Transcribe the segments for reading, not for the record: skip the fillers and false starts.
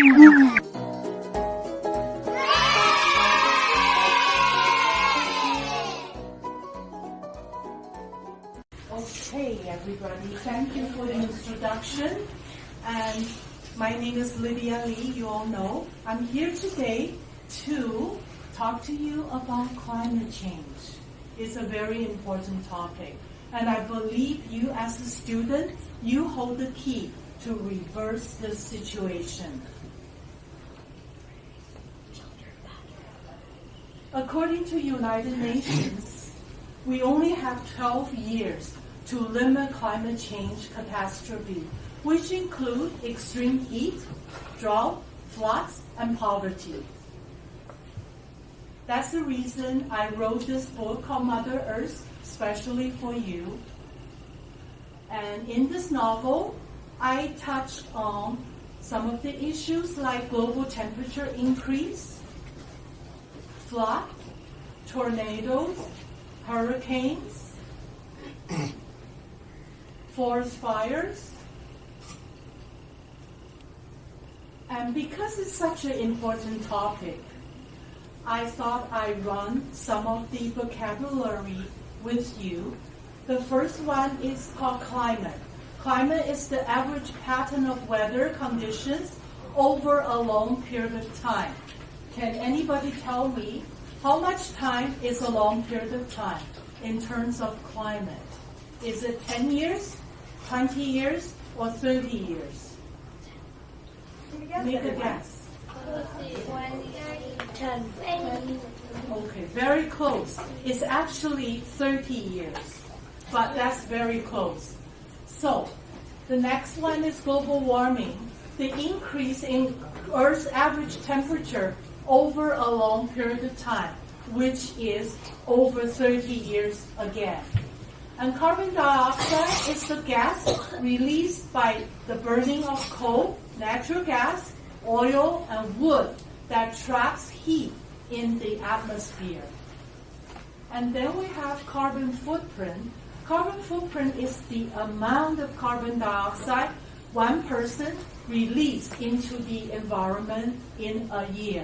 Okay, everybody, thank you for the introduction. And my name is Lydia Lee, you all know. I'm here today to talk to you about climate change. It's a very important topic. And I believe you as a student, you hold the key to reverse this situation. According to United Nations, we only have 12 years to limit climate change catastrophe, which include extreme heat, drought, floods, and poverty. That's the reason I wrote this book called Mother Earth, especially for you. And in this novel, I touched on some of the issues like global temperature increase, flood, tornadoes, hurricanes, forest fires. And because it's such an important topic, I thought I'd run some of the vocabulary with you. The first one is called climate. Climate is the average pattern of weather conditions over a long period of time. Can anybody tell me how much time is a long period of time in terms of climate? Is it 10 years, 20 years, or 30 years? Make a guess. 10. Okay, very close. It's actually 30 years, but that's very close. So, the next one is global warming. The increase in Earth's average temperature over a long period of time, which is over 30 years again. And carbon dioxide is the gas released by the burning of coal, natural gas, oil, and wood that traps heat in the atmosphere. And then we have carbon footprint. Carbon footprint is the amount of carbon dioxide one person released into the environment in a year.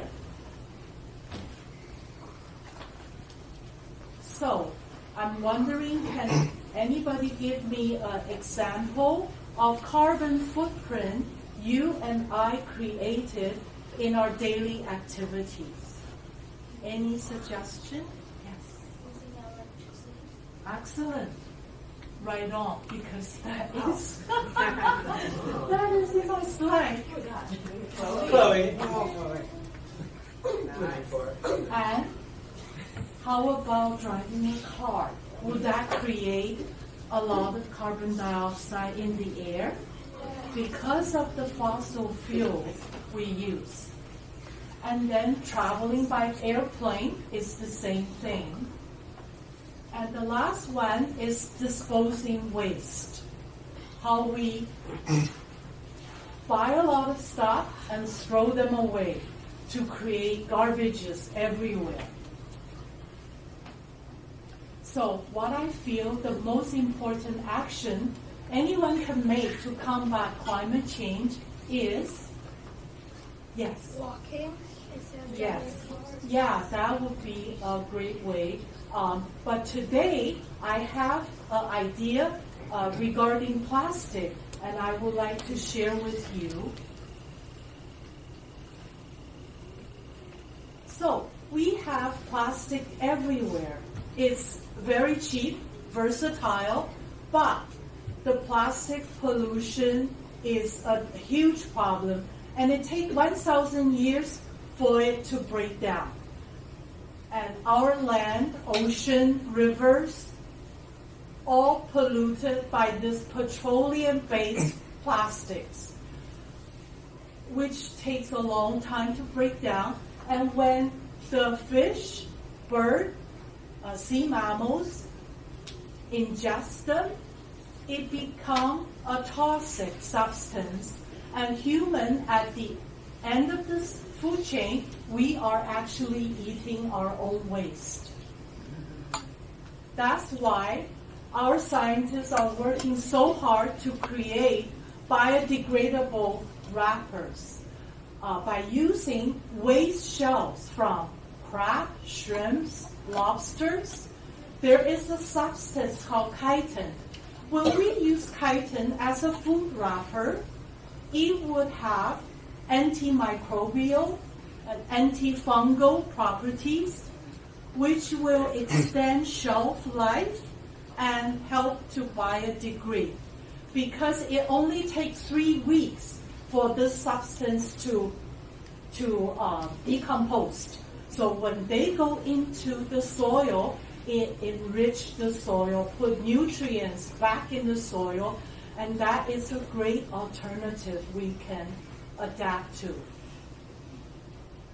So, I'm wondering, can anybody give me an example of carbon footprint you and I created in our daily activities? Any suggestion? Yes. Using electricity. Excellent. Right on, because that is that is in my slide. Chloe. And how about driving a car? Would that create a lot of carbon dioxide in the air? Because of the fossil fuels we use. And then traveling by airplane is the same thing. And the last one is disposing waste. How we buy a lot of stuff and throw them away to create garbages everywhere. So what I feel the most important action anyone can make to combat climate change is, yes. Walking. Yes. Yeah, that would be a great way. But today I have an idea regarding plastic, and I would like to share with you. So we have plastic everywhere. It's very cheap, versatile, but the plastic pollution is a huge problem, and it takes 1,000 years for it to break down. And our land, ocean, rivers, all polluted by this petroleum-based plastics, which takes a long time to break down. And when the fish, bird, sea mammals ingest them, it becomes a toxic substance. And human, at the end of this food chain, we are actually eating our own waste. That's why our scientists are working so hard to create biodegradable wrappers. by using waste shells from crab, shrimps, lobsters. There is a substance called chitin. When we use chitin as a food wrapper, it would have antimicrobial and antifungal properties, which will extend shelf life and help to biodegrade. Because it only takes 3 weeks for this substance to decompose. So when they go into the soil, it enriches the soil, put nutrients back in the soil, and that is a great alternative we can adapt to.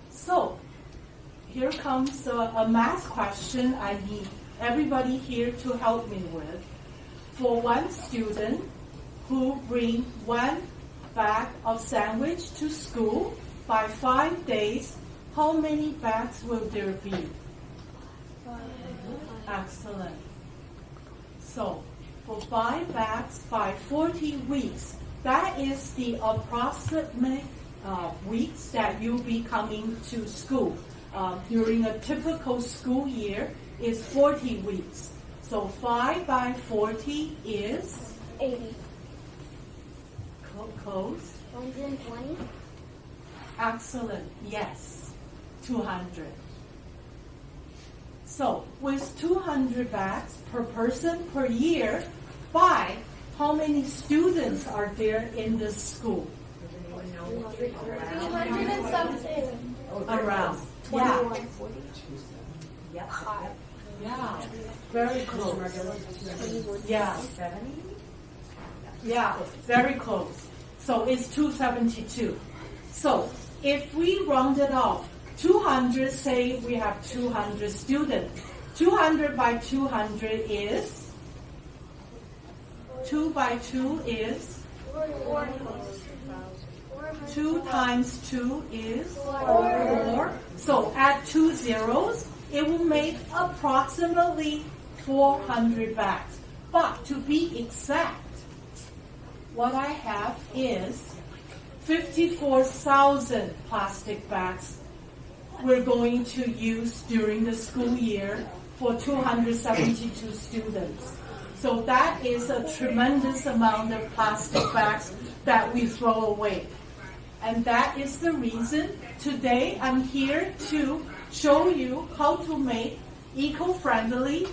So here comes a math question I need everybody here to help me with. For one student who bring 1 bag of sandwich to school by 5 days, how many bags will there be? 5. Excellent. So for 5 bags by 40 weeks, that is the approximate weeks that you'll be coming to school. During a typical school year is 40 weeks. So 5 by 40 is? 80. Close. 120. Excellent. Yes. 200. So with 200 bags per person per year, by how many students are there in this school? 317. Around. 21. Yeah. Very close. Yeah. Yeah, very close. So it's 272. So if we round it off, 200, say we have 200 students. 200 by 200 is? 2 by 2 is? 2 times 2 is? 4. So add 2 zeros, it will make approximately 400 bags. But to be exact, what I have is 54,000 plastic bags we're going to use during the school year for 272 students. So that is a tremendous amount of plastic bags that we throw away. And that is the reason today I'm here to show you how to make eco-friendly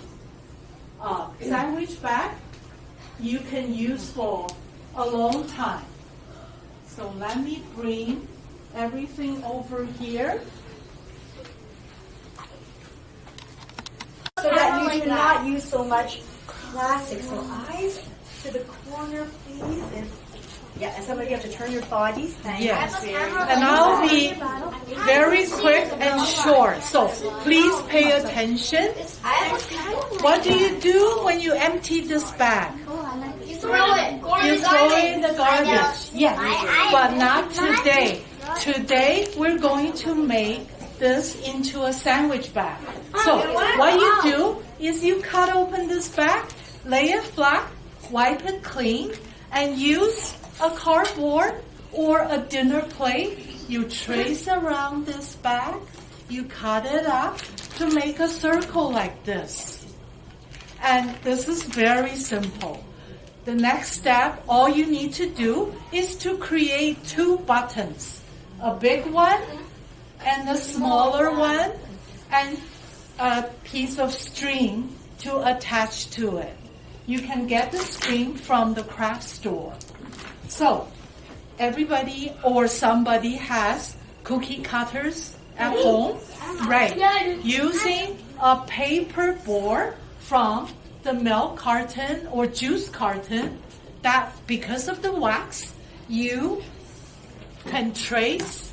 sandwich bag you can use for a long time. So let me bring everything over here. So that you do not use so much plastic. So eyes to the corner, please. And somebody have to turn your bodies. Yes. And I'll be very quick and short. So please pay attention. What do you do when you empty this bag? You throw it. You throw it in the garbage. Yes. But not today. Today we're going to make this into a sandwich bag. So what you do is you cut open this bag, lay it flat, wipe it clean, and use a cardboard or a dinner plate. You trace around this bag, you cut it up to make a circle like this. And this is very simple. The next step, all you need to do is to create 2 buttons. A big one and a smaller one, and a piece of string to attach to it. You can get the string from the craft store. So everybody or somebody has cookie cutters at home, right? Using a paper board from the milk carton or juice carton, that because of the wax, you can trace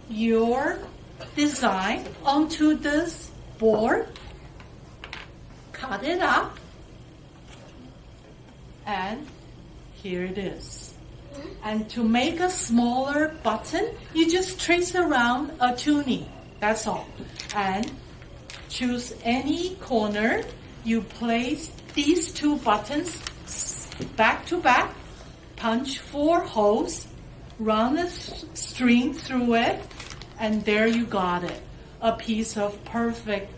your design onto this board, cut it up, and here it is. And to make a smaller button, you just trace around a toonie. That's all. And choose any corner. You place these 2 buttons back to back, punch 4 holes, run a string through it, and there you got it. A piece of perfect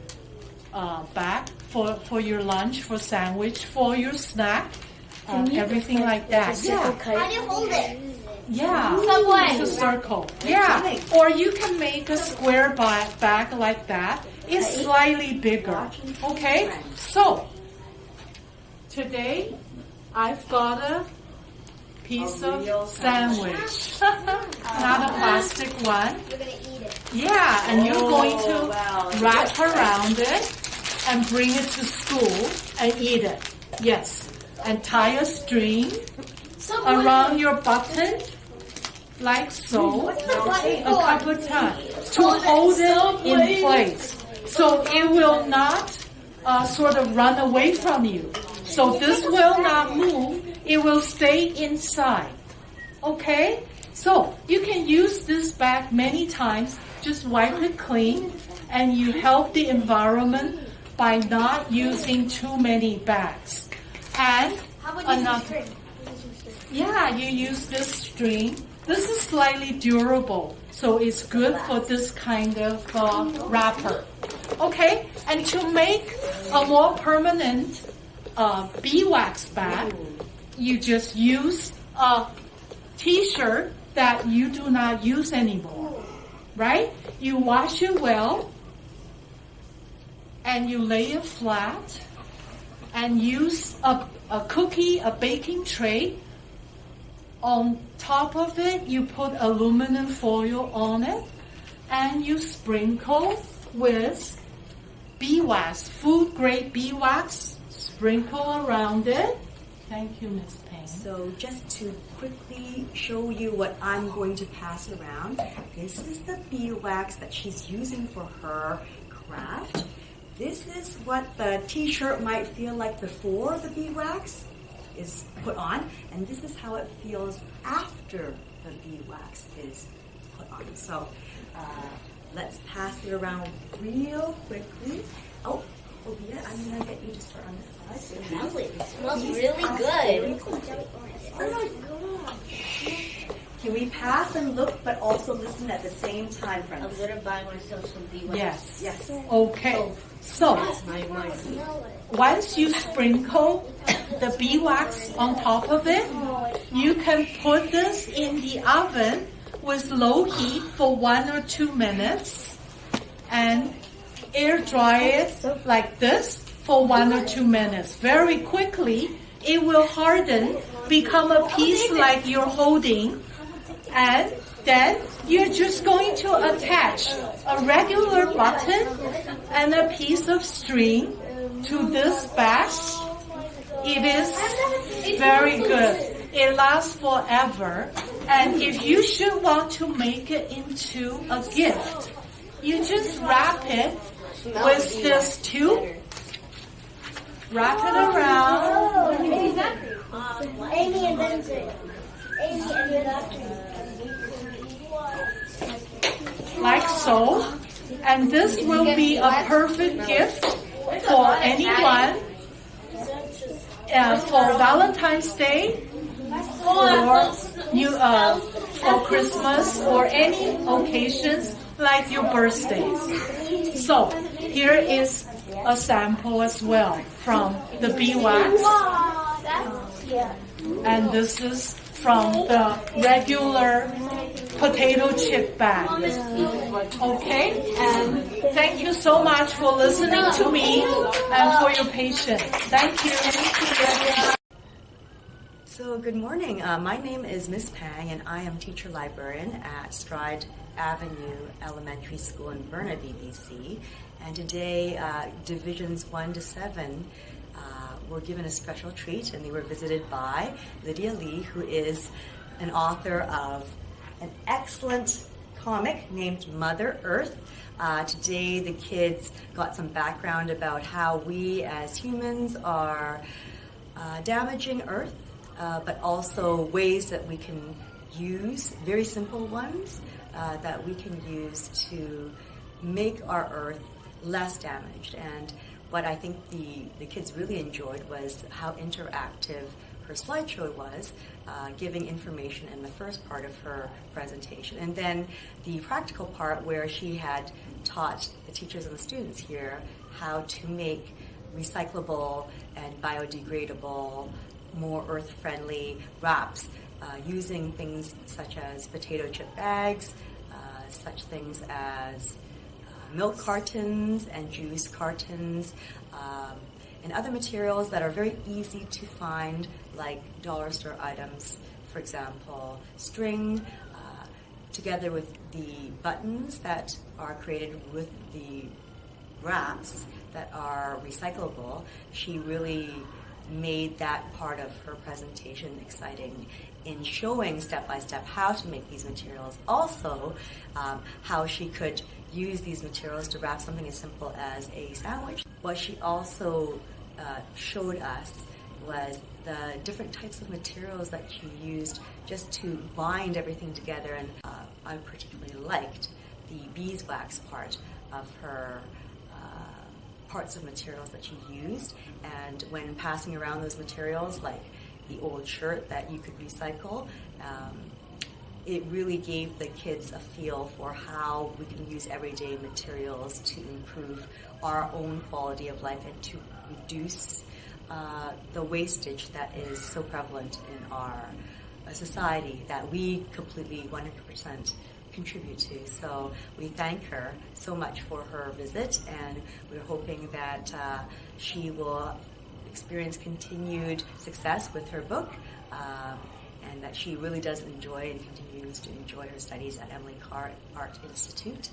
bag for your lunch, for sandwich, for your snack, everything like that. Yeah. How do you hold it? Yeah, Subway. it's a circle. Yeah, or you can make a square bag like that. It's slightly bigger. Okay, so today I've got a piece of sandwich, not a plastic one. We're gonna eat it. Yeah, and you're going to wrap around it and bring it to school and eat it. Yes, and tie a string around your button, like so, a couple of times, to hold it in place. So it will not sort of run away from you. So this will not move, it will stay inside. Okay? So you can use this bag many times, just wipe it clean, and you help the environment by not using too many bags. And How about using another, string? yeah, you use this string. This is slightly durable, so it's good for this kind of wrapper. Okay, and to make a more permanent beeswax bag, you just use a t-shirt that you do not use anymore, right? You wash it well, and you lay it flat, and use a baking tray. On top of it, you put aluminum foil on it, and you sprinkle with beeswax, food-grade beeswax. Sprinkle around it. Thank you, Ms. Payne. So just to quickly show you what I'm going to pass around, this is the beeswax that she's using for her craft. This is what the t-shirt might feel like before the beeswax is put on, and this is how it feels after the beeswax is put on. So let's pass it around real quickly. Oh, Obia, I'm going to get you to start on this side. It smells really good. Oh my gosh. Can we pass and look, but also listen at the same time, friends? I'm gonna buy myself some beeswax. Yes. Yes. Okay. So once you sprinkle the beeswax on top of it, you can put this in the oven with low heat for 1 or 2 minutes and air dry it like this for 1 or 2 minutes. Very quickly, it will harden, become a piece like you're holding, and then you're just going to attach a regular button and a piece of string to this bag. It is very good. It lasts forever. And if you should want to make it into a gift, you just wrap it with this tube. Wrap it around Amy invented it. Amy invented it. like so. And this will be a perfect gift for anyone for Valentine's Day for Christmas or any occasions like your birthdays. So here is a sample as well from the beeswax, and this is from the regular potato chip bag. Okay, and thank you so much for listening to me and for your patience. Thank you. So good morning. My name is Miss Pang, and I am teacher librarian at Stride Avenue Elementary School in Burnaby, BC. And today, divisions 1 to 7 were given a special treat, and they were visited by Lydia Lee, who is an author of an excellent comic named Mother Earth. Today, the kids got some background about how we as humans are damaging Earth, but also ways that we can use, very simple ones, that we can use to make our Earth less damaged. And what I think the kids really enjoyed was how interactive her her slideshow was, giving information in the first part of her presentation. And then the practical part where she had taught the teachers and the students here how to make recyclable and biodegradable, more earth-friendly wraps using things such as potato chip bags, such things as milk cartons and juice cartons, and other materials that are very easy to find, like dollar store items, for example, string, together with the buttons that are created with the wraps that are recyclable. She really made that part of her presentation exciting in showing step by step how to make these materials. Also, how she could use these materials to wrap something as simple as a sandwich. What she also showed us was the different types of materials that she used just to bind everything together, and I particularly liked the beeswax part of her parts of materials that she used. And when passing around those materials, like the old shirt that you could recycle, it really gave the kids a feel for how we can use everyday materials to improve our own quality of life and to reduce the wastage that is so prevalent in our society that we completely 100% contribute to. So we thank her so much for her visit, and we're hoping that she will experience continued success with her book, and that she really does enjoy and continues to enjoy her studies at Emily Carr Art Institute.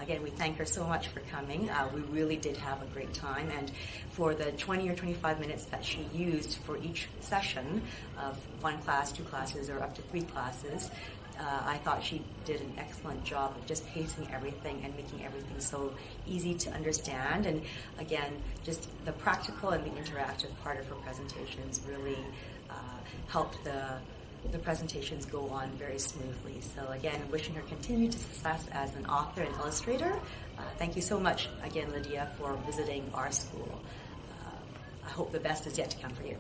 Again, we thank her so much for coming. We really did have a great time, and for the 20 or 25 minutes that she used for each session of 1 class, 2 classes, or up to 3 classes, I thought she did an excellent job of just pacing everything and making everything so easy to understand. And again, just the practical and the interactive part of her presentations really helped the presentations go on very smoothly. So again, wishing her continued success as an author and illustrator. Thank you so much again, Lydia, for visiting our school. I hope the best is yet to come for you.